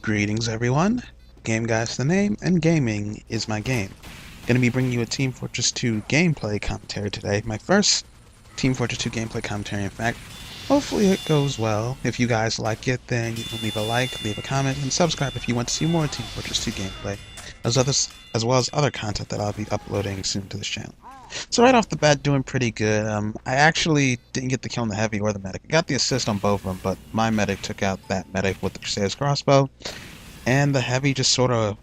Greetings everyone, Game Guy's the name, and gaming is my game. Gonna be bringing you a Team Fortress 2 gameplay commentary today. My first Team Fortress 2 gameplay commentary, in fact. Hopefully it goes well. If you guys like it, then you can leave a like, leave a comment, and subscribe if you want to see more Team Fortress 2 gameplay, as well as other content that I'll be uploading soon to this channel. So right off the bat, doing pretty good. I actually didn't get the kill on the heavy or the medic. I got the assist on both of them, but my medic took out that medic with the Crusader's crossbow, and the heavy just sort of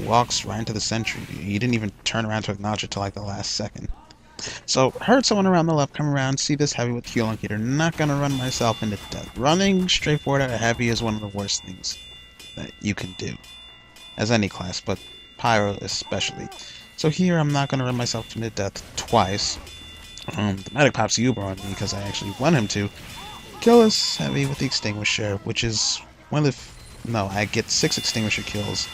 walks right into the sentry. He didn't even turn around to acknowledge it till like the last second. So heard someone around the left come around, see this heavy with heal on heater. Not gonna run myself into death. Running straight forward at a heavy is one of the worst things that you can do, as any class, but Pyro especially. So here I'm not gonna run myself into death twice. The medic pops the Uber on me because I actually want him to kill this heavy with the extinguisher, which is one of the no, I get 6 extinguisher kills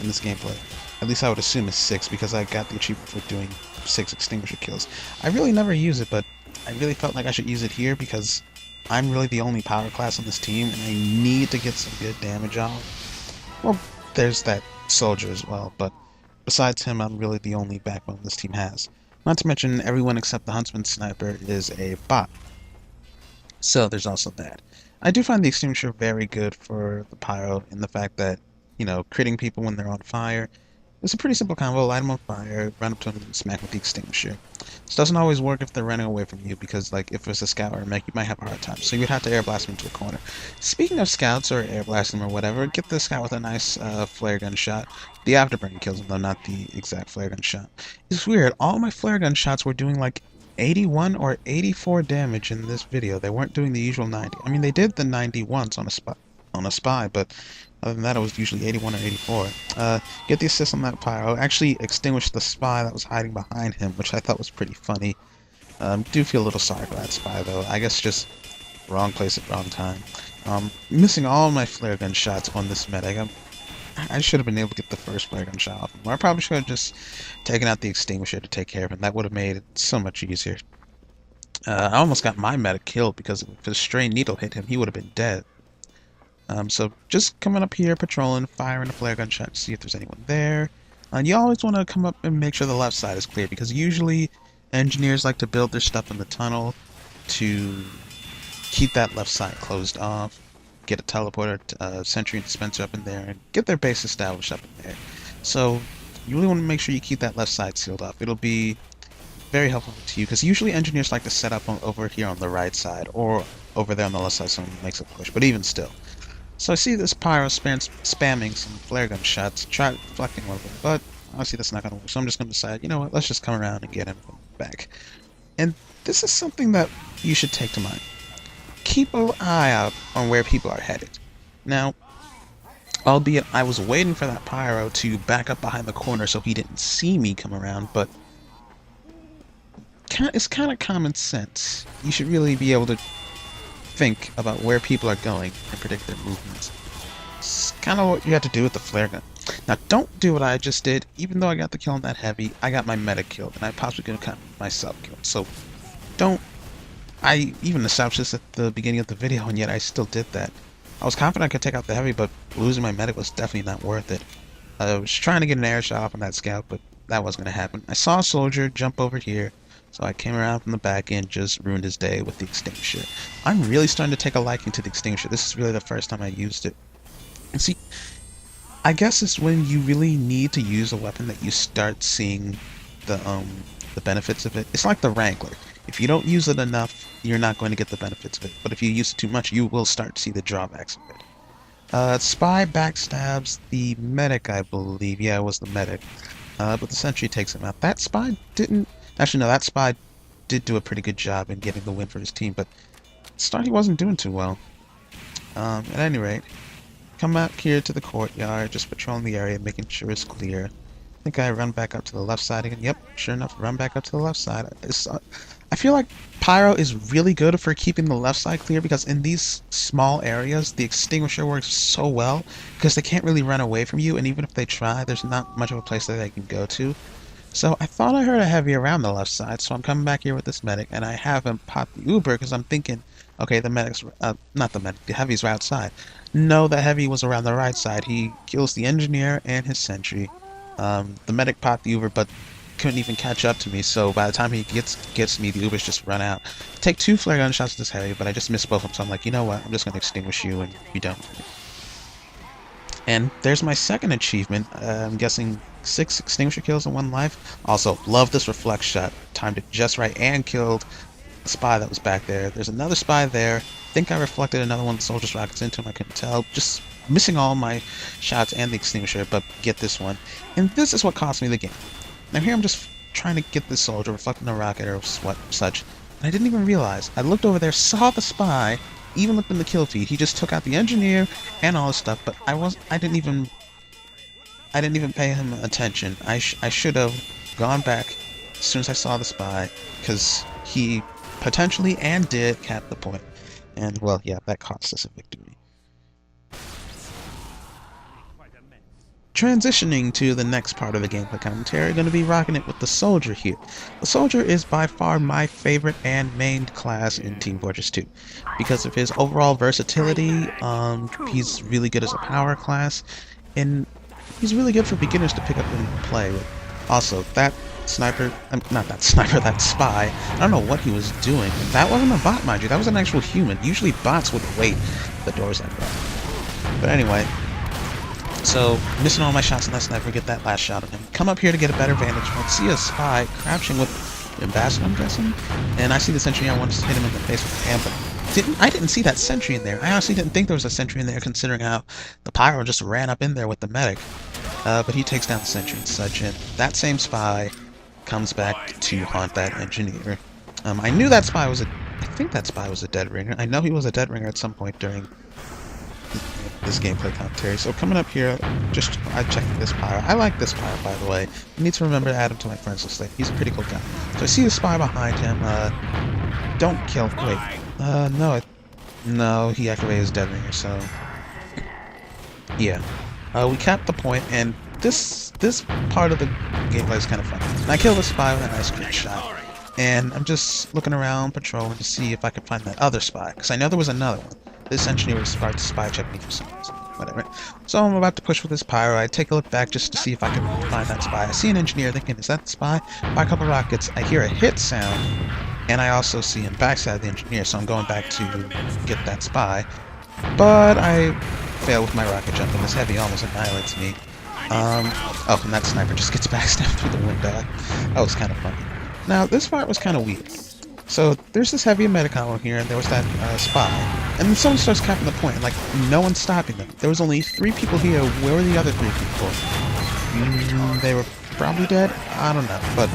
in this gameplay. At least I would assume it's 6 because I got the achievement for doing 6 extinguisher kills. I really never use it, but I really felt like I should use it here because I'm really the only power class on this team and I need to get some good damage off. Well, there's that soldier as well, but besides him, I'm really the only backbone this team has. Not to mention, everyone except the Huntsman Sniper is a bot. So there's also that. I do find the extinguisher very good for the pyro in the fact that, you know, critting people when they're on fire. It's a pretty simple combo. Light them on fire, run up to them and smack with the extinguisher. This doesn't always work if they're running away from you because, like, if it's a scout or a mech, you might have a hard time. So you would have to air blast them into a corner. Speaking of scouts or air blast them or whatever, get the scout with a nice flare gun shot. The afterburn kills him though, not the exact flare gun shot. It's weird. All my flare gun shots were doing like 81 or 84 damage in this video. They weren't doing the usual 90. I mean, they did the 90 once on a spy, but other than that, it was usually 81 or 84. Get the assist on that pyro. Actually extinguished the spy that was hiding behind him, which I thought was pretty funny. Do feel a little sorry for that spy, though. I guess just wrong place at wrong time. Missing all my flare gun shots on this medic. I should have been able to get the first flare gun shot off him. Or I probably should have just taken out the extinguisher to take care of him. That would have made it so much easier. I almost got my medic killed because if a stray needle hit him, he would have been dead. So just coming up here, patrolling, firing a flare gun shot to see if there's anyone there. You always want to come up and make sure the left side is clear because usually engineers like to build their stuff in the tunnel to keep that left side closed off, get a teleporter, sentry and dispenser up in there, and get their base established up in there. So you really want to make sure you keep that left side sealed up. It'll be very helpful to you because usually engineers like to set up over here on the right side or over there on the left side so someone makes a push, but even still. So I see this pyro spamming some flare gun shots, try deflecting a little bit, but obviously that's not going to work. So I'm just going to decide, you know what, let's just come around and get him back. And this is something that you should take to mind. Keep an eye out on where people are headed. Now, albeit I was waiting for that pyro to back up behind the corner so he didn't see me come around, but it's kind of common sense. You should really be able to think about where people are going and predict their movements. It's kind of what you have to do with the flare gun. Now, don't do what I just did. Even though I got the kill on that heavy, I got my medic killed, and I possibly could have gotten myself killed. So, don't. I even established this at the beginning of the video, and yet I still did that. I was confident I could take out the heavy, but losing my medic was definitely not worth it. I was trying to get an air shot off on that scout, but that wasn't going to happen. I saw a soldier jump over here, so I came around from the back end, just ruined his day with the extinguisher. I'm really starting to take a liking to the extinguisher. This is really the first time I used it. And see, I guess it's when you really need to use a weapon that you start seeing the benefits of it. It's like the Wrangler. If you don't use it enough, you're not going to get the benefits of it. But if you use it too much, you will start to see the drawbacks of it. Spy backstabs the medic, I believe. Yeah, it was the medic. But the sentry takes him out. That spy didn't... Actually, no, that spy did do a pretty good job in getting the win for his team, but at the start he wasn't doing too well. At any rate, come out here to the courtyard, just patrolling the area, making sure it's clear. I think I run back up to the left side again. Yep, sure enough, run back up to the left side. I feel like Pyro is really good for keeping the left side clear because in these small areas, the extinguisher works so well because they can't really run away from you, and even if they try, there's not much of a place that they can go to. So I thought I heard a heavy around the left side, so I'm coming back here with this medic, and I have him pop the Uber because I'm thinking, okay, the medic's, not the medic, the heavies are outside. No, the heavy was around the right side. He kills the engineer and his sentry. The medic popped the Uber, but couldn't even catch up to me. So by the time he gets me, the Ubers just run out. Take 2 flare gun shots at this heavy, but I just missed both of them. So I'm like, you know what? I'm just gonna extinguish you and be done with it. And there's my second achievement. I'm guessing 6 extinguisher kills in 1 life. Also, love this reflect shot. Timed it just right and killed the spy that was back there. There's another spy there. Think I reflected another one of the soldier's rockets into him. I couldn't tell. Just missing all my shots and the extinguisher, but get this one. And this is what cost me the game. Now here I'm just trying to get this soldier, reflecting a rocket or what such. And I didn't even realize. I looked over there, saw the spy, even looked in the kill feed. He just took out the engineer and all this stuff, but I didn't even pay him attention. I should have gone back as soon as I saw the spy, because he potentially and did cap the point. And well, yeah, that cost us a victory. Transitioning to the next part of the gameplay commentary, going to be rocking it with the soldier here. The soldier is by far my favorite and main class in Team Fortress 2 because of his overall versatility. He's really good as a power class, and he's really good for beginners to pick up and play with. Also, that sniper, not that sniper, that spy, I don't know what he was doing. That wasn't a bot, mind you, that was an actual human. Usually bots would wait at the doors like that. But anyway, so missing all my shots on that sniper, get that last shot on him. Come up here to get a better vantage point. See a spy crouching with the ambassador, I'm guessing, and I see the sentry. I want to hit him in the face with the hand, but I didn't see that sentry in there. I honestly didn't think there was a sentry in there, considering how the pyro just ran up in there with the medic. But he takes down the sentry and such, and that same spy comes back to haunt that engineer. I knew that spy was I think that spy was a dead ringer. I know he was a dead ringer at some point during this gameplay commentary. So coming up here, I checked this pyro. I like this pyro, by the way. I need to remember to add him to my friends list. He's a pretty cool guy. So I see the spy behind him. Don't kill. Wait. No, he activated his dead ringer. So yeah, we capped the point, and this part of the gameplay is kind of fun. And I kill the spy with a nice crit shot, and I'm just looking around, patrolling to see if I can find that other spy, because I know there was another one. This engineer was about to spy check me for some reason. Whatever. So I'm about to push with this pyro. I take a look back just to see if I can find that spy. I see an engineer thinking, is that the spy? Fire a couple rockets. I hear a hit sound, and I also see him backside the engineer, so I'm going back to get that spy. But I fail with my rocket jump, and this heavy almost annihilates me. Oh, and that sniper just gets backstabbed through the window. That was kind of funny. Now, this part was kind of weird. So, there's this heavy Medicom here, and there was that spy. And then someone starts capping the point, and like, no one's stopping them. There was only 3 people here. Where were the other 3 people? They were probably dead? I don't know. But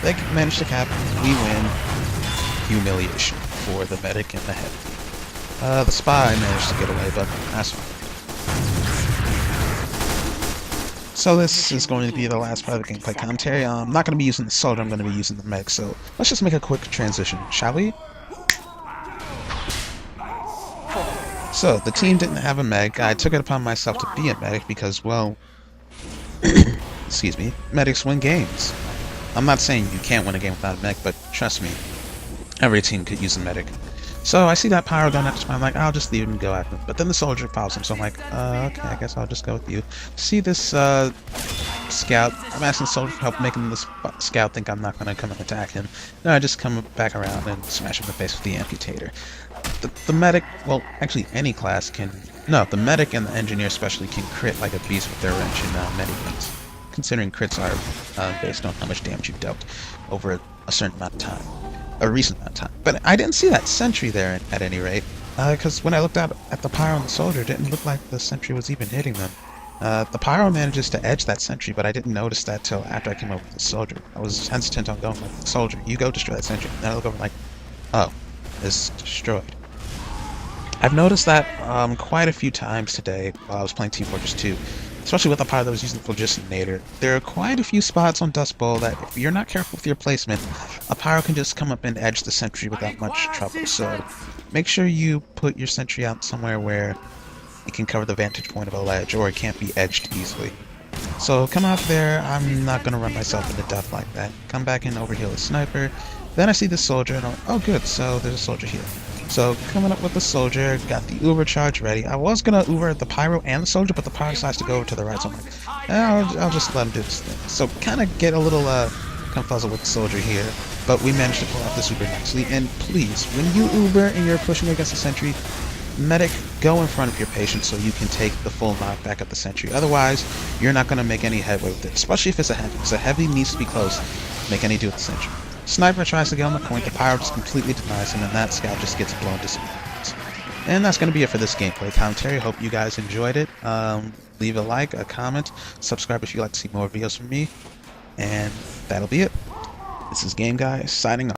they managed to cap. We win. Humiliation for the medic and the heavy. The spy managed to get away, but that's fine. So this is going to be the last part of the gameplay commentary. I'm not going to be using the soldier, I'm going to be using the medic, so let's just make a quick transition, shall we? So, the team didn't have a medic. I took it upon myself to be a medic because, well, excuse me, medics win games. I'm not saying you can't win a game without a medic, but trust me, every team could use a medic. So I see that pyro going after spy. I'm like, I'll just leave him and go after him. But then the soldier follows him, so I'm like, okay, I guess I'll just go with you. See this scout? I'm asking the soldier for help making this scout think I'm not going to come and attack him. Then I just come back around and smash him in the face with the amputator. The medic, well, actually any class can... No, the medic and the engineer especially can crit like a beast with their wrench and many things. Considering crits are based on how much damage you've dealt over a certain amount of time. A recent amount of time. But I didn't see that sentry there at any rate, because when I looked out at the pyro and the soldier, it didn't look like the sentry was even hitting them. The pyro manages to edge that sentry, but I didn't notice that till after I came up with the soldier. I was hesitant on going with the soldier. You go destroy that sentry. And then I look over like, oh, it's destroyed. I've noticed that quite a few times today while I was playing Team Fortress 2. Especially with the pyro that was using the Phlogiston. There are quite a few spots on Dustbowl that if you're not careful with your placement, a pyro can just come up and edge the sentry without much trouble. So make sure you put your sentry out somewhere where it can cover the vantage point of a ledge or it can't be edged easily. So come out there, I'm not going to run myself into death like that. Come back and overheal the sniper. Then I see the soldier and I'm like, oh good, so there's a soldier here. So coming up with the soldier, got the Uber charge ready. I was gonna Uber the pyro and the soldier, but the pyro decides to go over to the right, so I'm like, I'll just let him do this thing. So kind of get a little confuzzled with the soldier here, but we managed to pull off this Uber nicely. And please, when you Uber and you're pushing against the sentry, medic, go in front of your patient so you can take the full knockback of the sentry. Otherwise, you're not going to make any headway with it, especially if it's a heavy, because a heavy needs to be close to make any do with the sentry. Sniper tries to get on the point, the pyro just completely denies him, and that scout just gets blown to smithereens. And that's going to be it for this gameplay commentary. Hope you guys enjoyed it. Leave a like, a comment, subscribe if you'd like to see more videos from me, and that'll be it. This is Game Guy signing off.